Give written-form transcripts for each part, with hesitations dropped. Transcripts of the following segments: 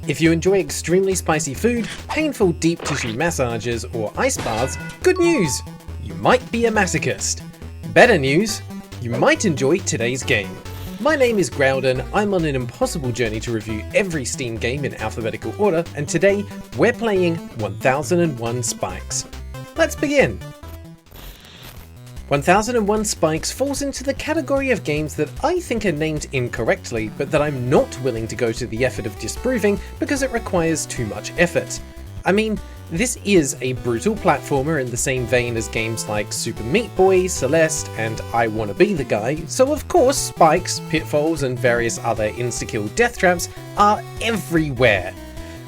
If you enjoy extremely spicy food, painful deep tissue massages, or ice baths, good news! You might be a masochist. Better news, you might enjoy today's game. My name is Graeldon, I'm on an impossible journey to review every Steam game in alphabetical order, and today we're playing 1001 Spikes. Let's begin! 1001 Spikes falls into the category of games that I think are named incorrectly, but that I'm not willing to go to the effort of disproving because it requires too much effort. I mean, this is a brutal platformer in the same vein as games like Super Meat Boy, Celeste, and I Wanna Be the Guy, so of course spikes, pitfalls, and various other insta-kill death traps are everywhere.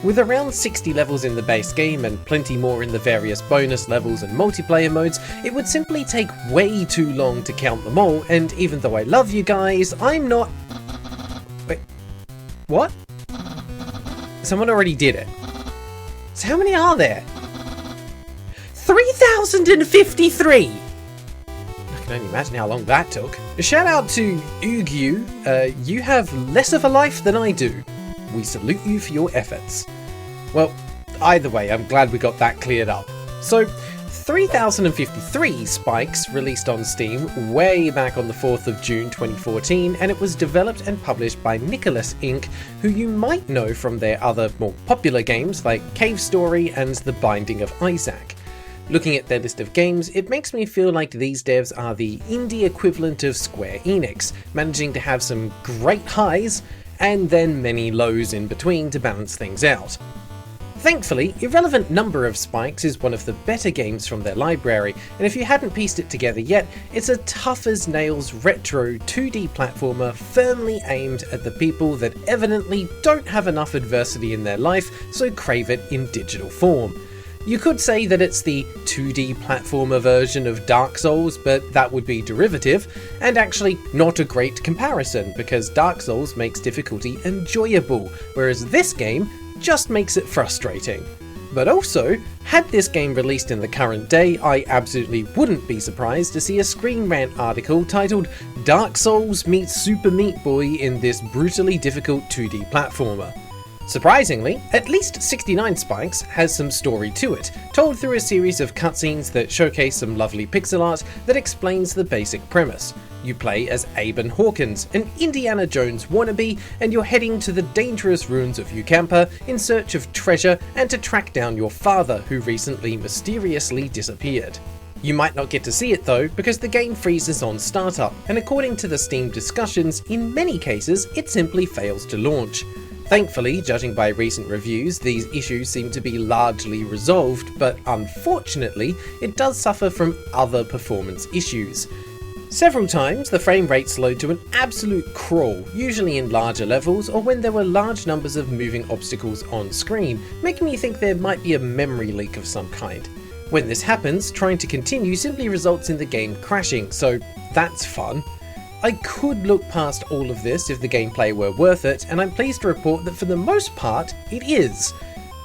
With around 60 levels in the base game and plenty more in the various bonus levels and multiplayer modes, it would simply take way too long to count them all, and even though I love you guys, I'm not... Wait, what? Someone already did it. So how many are there? 3,053! I can only imagine how long that took. A shout out to Ugyu, you have less of a life than I do. We salute you for your efforts. Well, either way, I'm glad we got that cleared up. So, 3053 Spikes released on Steam way back on the 4th of June 2014, and it was developed and published by Nicholas Inc., who you might know from their other more popular games like Cave Story and The Binding of Isaac. Looking at their list of games, it makes me feel like these devs are the indie equivalent of Square Enix, managing to have some great highs and then many lows in between to balance things out. Thankfully, Irrelevant Number of Spikes is one of the better games from their library, and if you hadn't pieced it together yet, it's a tough-as-nails retro 2D platformer firmly aimed at the people that evidently don't have enough adversity in their life, so crave it in digital form. You could say that it's the 2D platformer version of Dark Souls, but that would be derivative, and actually not a great comparison, because Dark Souls makes difficulty enjoyable, whereas this game just makes it frustrating. But also, had this game released in the current day, I absolutely wouldn't be surprised to see a Screen Rant article titled "Dark Souls meets Super Meat Boy in this brutally difficult 2D platformer." Surprisingly, at least 69 Spikes has some story to it, told through a series of cutscenes that showcase some lovely pixel art that explains the basic premise. You play as Aben Hawkins, an Indiana Jones wannabe, and you're heading to the dangerous ruins of Ucampa in search of treasure and to track down your father, who recently mysteriously disappeared. You might not get to see it though, because the game freezes on startup, and according to the Steam discussions, in many cases it simply fails to launch. Thankfully, judging by recent reviews, these issues seem to be largely resolved, but unfortunately, it does suffer from other performance issues. Several times, the frame rate slowed to an absolute crawl, usually in larger levels or when there were large numbers of moving obstacles on screen, making me think there might be a memory leak of some kind. When this happens, trying to continue simply results in the game crashing, so that's fun. I could look past all of this if the gameplay were worth it, and I'm pleased to report that for the most part, it is.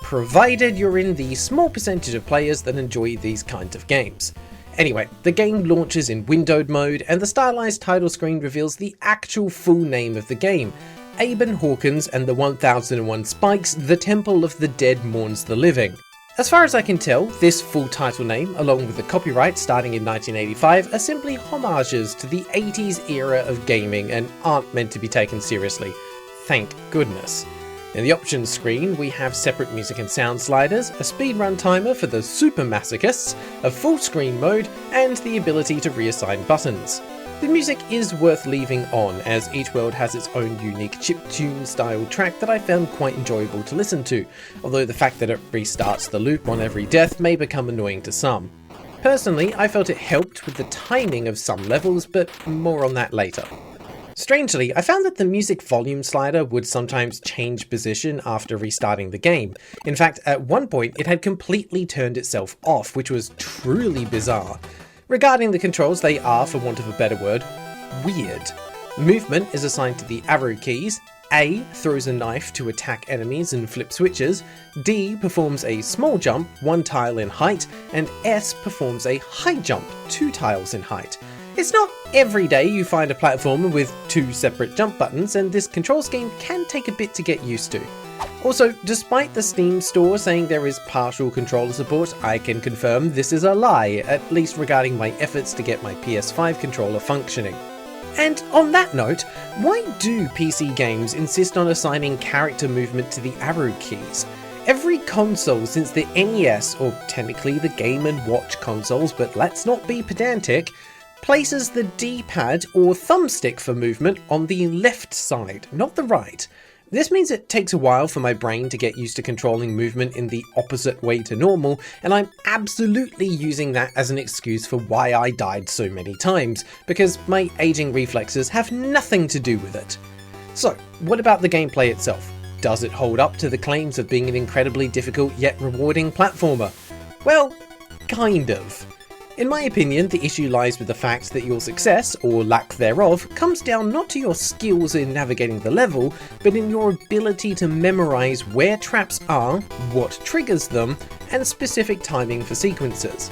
Provided you're in the small percentage of players that enjoy these kinds of games. Anyway, the game launches in windowed mode, and the stylized title screen reveals the actual full name of the game: Aben Hawkins and the 1001 Spikes, the Temple of the Dead Mourns the Living. As far as I can tell, this full title name, along with the copyright starting in 1985, are simply homages to the 80s era of gaming and aren't meant to be taken seriously. Thank goodness. In the options screen, we have separate music and sound sliders, a speedrun timer for the super masochists, a full screen mode, and the ability to reassign buttons. The music is worth leaving on, as each world has its own unique chiptune style track that I found quite enjoyable to listen to, although the fact that it restarts the loop on every death may become annoying to some. Personally, I felt it helped with the timing of some levels, but more on that later. Strangely, I found that the music volume slider would sometimes change position after restarting the game. In fact, at one point it had completely turned itself off, which was truly bizarre. Regarding the controls, they are, for want of a better word, weird. Movement is assigned to the arrow keys. A throws a knife to attack enemies and flip switches, D performs a small jump 1 tile in height, and S performs a high jump 2 tiles in height. It's not every day you find a platformer with 2 separate jump buttons, and this control scheme can take a bit to get used to. Also, despite the Steam store saying there is partial controller support, I can confirm this is a lie, at least regarding my efforts to get my PS5 controller functioning. And on that note, why do PC games insist on assigning character movement to the arrow keys? Every console since the NES, or technically the Game & Watch consoles, but let's not be pedantic, places the D-pad or thumbstick for movement on the left side, not the right. This means it takes a while for my brain to get used to controlling movement in the opposite way to normal, and I'm absolutely using that as an excuse for why I died so many times, because my aging reflexes have nothing to do with it. So, what about the gameplay itself? Does it hold up to the claims of being an incredibly difficult yet rewarding platformer? Well, kind of. In my opinion, the issue lies with the fact that your success, or lack thereof, comes down not to your skills in navigating the level, but in your ability to memorize where traps are, what triggers them, and specific timing for sequences.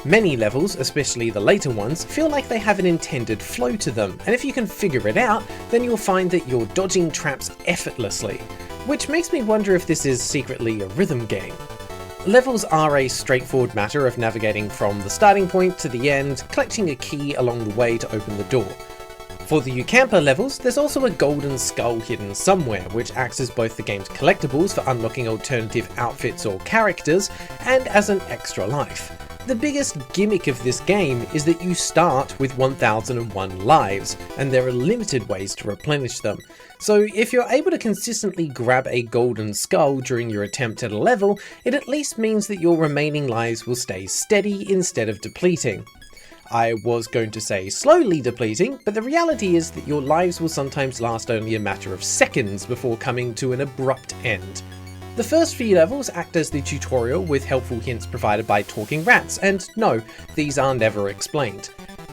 Many levels, especially the later ones, feel like they have an intended flow to them, and if you can figure it out, then you'll find that you're dodging traps effortlessly, which makes me wonder if this is secretly a rhythm game. Levels are a straightforward matter of navigating from the starting point to the end, collecting a key along the way to open the door. For the Ucamper levels, there's also a golden skull hidden somewhere, which acts as both the game's collectibles for unlocking alternative outfits or characters, and as an extra life. The biggest gimmick of this game is that you start with 1001 lives, and there are limited ways to replenish them. So if you're able to consistently grab a golden skull during your attempt at a level, it at least means that your remaining lives will stay steady instead of depleting. I was going to say slowly depleting, but the reality is that your lives will sometimes last only a matter of seconds before coming to an abrupt end. The first few levels act as the tutorial with helpful hints provided by talking rats, and no, these are never explained.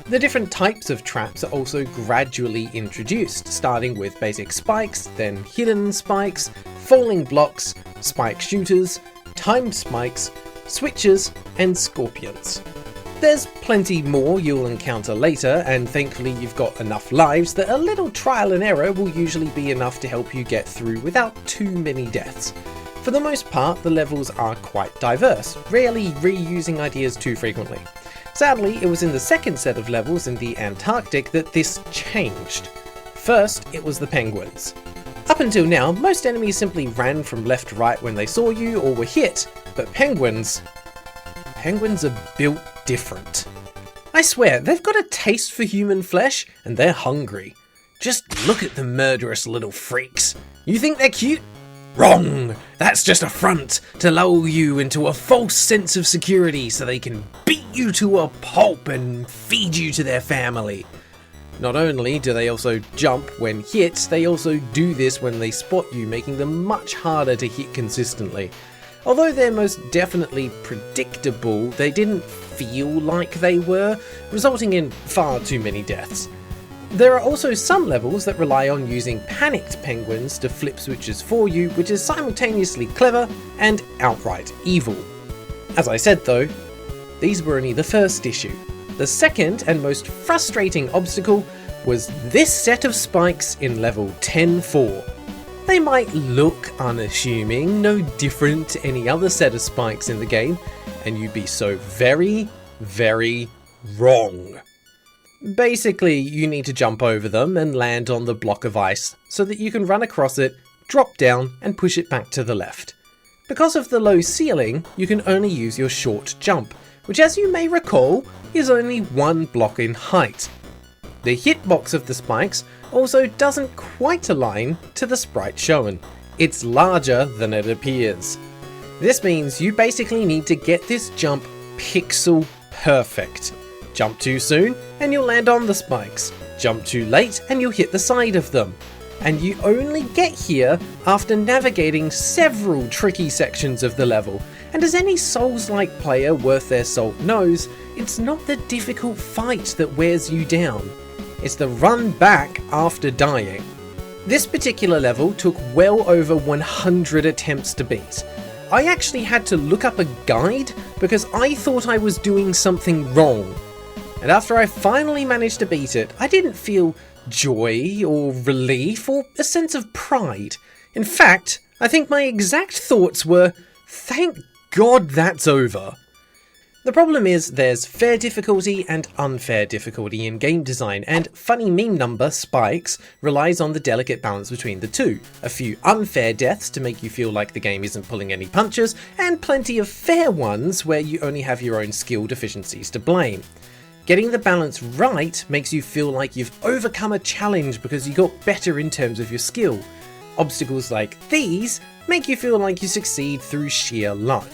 The different types of traps are also gradually introduced, starting with basic spikes, then hidden spikes, falling blocks, spike shooters, timed spikes, switches, and scorpions. There's plenty more you'll encounter later, and thankfully you've got enough lives that a little trial and error will usually be enough to help you get through without too many deaths. For the most part, the levels are quite diverse, rarely reusing ideas too frequently. Sadly, it was in the second set of levels in the Antarctic that this changed. First, it was the penguins. Up until now, most enemies simply ran from left to right when they saw you or were hit, but penguins are built different. I swear, they've got a taste for human flesh, and they're hungry. Just look at the murderous little freaks. You think they're cute? Wrong! That's just a front to lull you into a false sense of security so they can beat you to a pulp and feed you to their family. Not only do they also jump when hit, they also do this when they spot you, making them much harder to hit consistently. Although they're most definitely predictable, they didn't feel like they were, resulting in far too many deaths. There are also some levels that rely on using panicked penguins to flip switches for you, which is simultaneously clever and outright evil. As I said though, these were only the first issue. The second and most frustrating obstacle was this set of spikes in level 10-4. They might look unassuming, no different to any other set of spikes in the game, and you'd be so very, very wrong. Basically, you need to jump over them and land on the block of ice so that you can run across it, drop down, and push it back to the left. Because of the low ceiling, you can only use your short jump, which as you may recall, is only 1 block in height. The hitbox of the spikes also doesn't quite align to the sprite shown. It's larger than it appears. This means you basically need to get this jump pixel perfect. Jump too soon and you'll land on the spikes. Jump too late and you'll hit the side of them. And you only get here after navigating several tricky sections of the level. And as any Souls-like player worth their salt knows, it's not the difficult fight that wears you down. It's the run back after dying. This particular level took well over 100 attempts to beat. I actually had to look up a guide because I thought I was doing something wrong. and after I finally managed to beat it, I didn't feel joy or relief or a sense of pride. In fact, I think my exact thoughts were, thank God that's over. The problem is there's fair difficulty and unfair difficulty in game design, and funny meme number spikes relies on the delicate balance between the two. A few unfair deaths to make you feel like the game isn't pulling any punches, and plenty of fair ones where you only have your own skill deficiencies to blame. Getting the balance right makes you feel like you've overcome a challenge because you got better in terms of your skill. Obstacles like these make you feel like you succeed through sheer luck.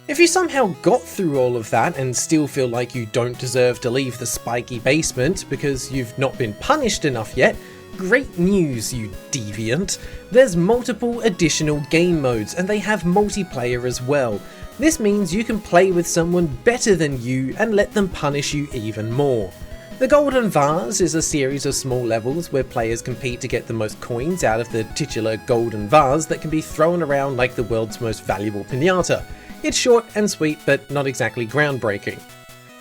If you somehow got through all of that and still feel like you don't deserve to leave the spiky basement because you've not been punished enough yet, great news, you deviant. There's multiple additional game modes and they have multiplayer as well. This means you can play with someone better than you and let them punish you even more. The Golden Vase is a series of small levels where players compete to get the most coins out of the titular golden vase that can be thrown around like the world's most valuable piñata. It's short and sweet, but not exactly groundbreaking.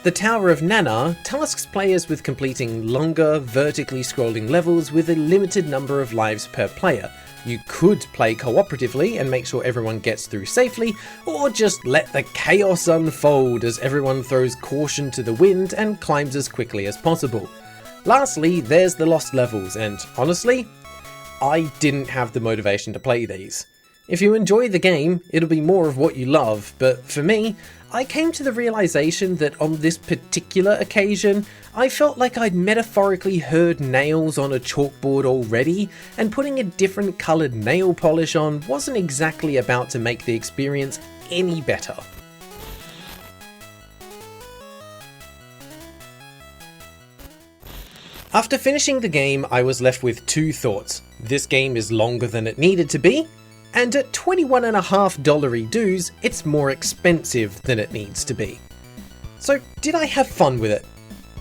The Tower of Nannar tasks players with completing longer, vertically scrolling levels with a limited number of lives per player. You could play cooperatively and make sure everyone gets through safely, or just let the chaos unfold as everyone throws caution to the wind and climbs as quickly as possible. Lastly, there's the Lost levels, and honestly, I didn't have the motivation to play these. If you enjoy the game, it'll be more of what you love, but for me, I came to the realization that on this particular occasion, I felt like I'd metaphorically heard nails on a chalkboard already, and putting a different coloured nail polish on wasn't exactly about to make the experience any better. After finishing the game, I was left with two thoughts. This game is longer than it needed to be, and at $21.50 dues, it's more expensive than it needs to be. So did I have fun with it?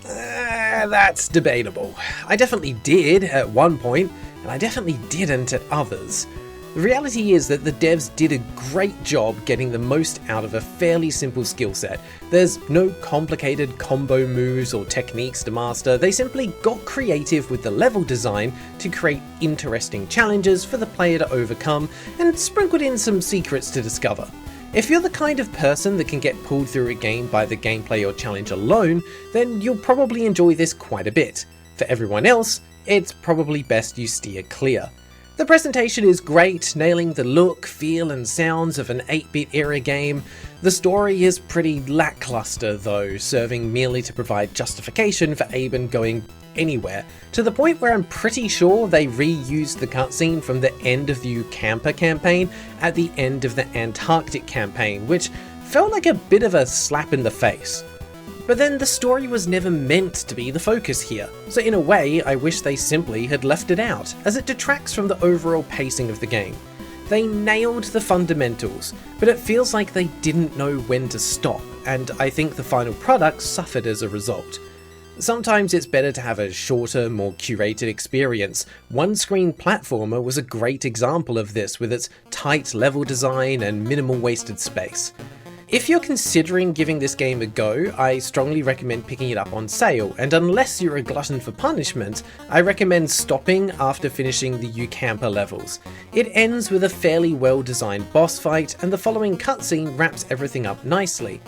That's debatable. I definitely did at one point, and I definitely didn't at others. The reality is that the devs did a great job getting the most out of a fairly simple skill set. There's no complicated combo moves or techniques to master, they simply got creative with the level design to create interesting challenges for the player to overcome and sprinkled in some secrets to discover. If you're the kind of person that can get pulled through a game by the gameplay or challenge alone, then you'll probably enjoy this quite a bit. For everyone else, it's probably best you steer clear. The presentation is great, nailing the look, feel and sounds of an 8-bit era game. The story is pretty lackluster though, serving merely to provide justification for Aben going anywhere, to the point where I'm pretty sure they reused the cutscene from the end of the Ucampa campaign at the end of the Antarctic campaign, which felt like a bit of a slap in the face. But then the story was never meant to be the focus here, so in a way I wish they simply had left it out, as it detracts from the overall pacing of the game. They nailed the fundamentals, but it feels like they didn't know when to stop, and I think the final product suffered as a result. Sometimes it's better to have a shorter, more curated experience. One Screen Platformer was a great example of this with its tight level design and minimal wasted space. If you're considering giving this game a go, I strongly recommend picking it up on sale, and unless you're a glutton for punishment, I recommend stopping after finishing the Ucampa levels. It ends with a fairly well designed boss fight, and the following cutscene wraps everything up nicely.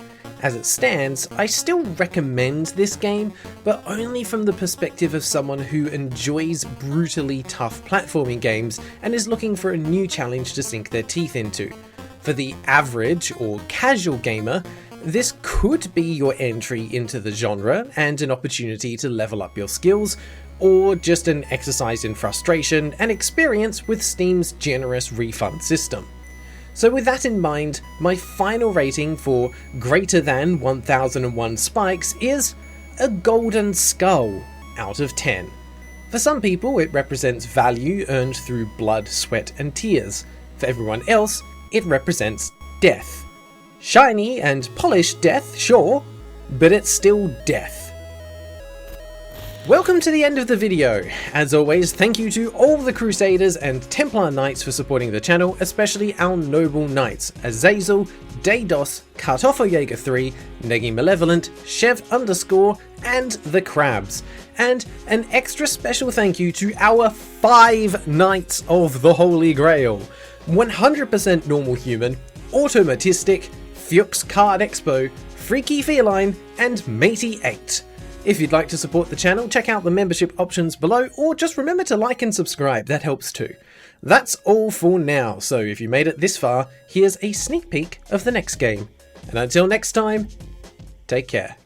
As it stands, I still recommend this game, but only from the perspective of someone who enjoys brutally tough platforming games and is looking for a new challenge to sink their teeth into. For the average or casual gamer, this could be your entry into the genre and an opportunity to level up your skills, or just an exercise in frustration and experience with Steam's generous refund system. So with that in mind, my final rating for greater than 1001 spikes is a golden skull out of 10. For some people, it represents value earned through blood, sweat and tears. For everyone else, it represents death. Shiny and polished death, sure, but it's still death. Welcome to the end of the video. As always, thank you to all the Crusaders and Templar Knights for supporting the channel, especially our noble knights, Azazel, Daydos, Kartoffeljäger 3, Negi Malevolent, Chev _, and the Crabs. And an extra special thank you to our 5 Knights of the Holy Grail. 100% Normal Human, Automatistic, Fuchs Card Expo, Freaky Feline, and Matey 8. If you'd like to support the channel, check out the membership options below, or just remember to like and subscribe, that helps too. That's all for now, so if you made it this far, here's a sneak peek of the next game. And until next time, take care.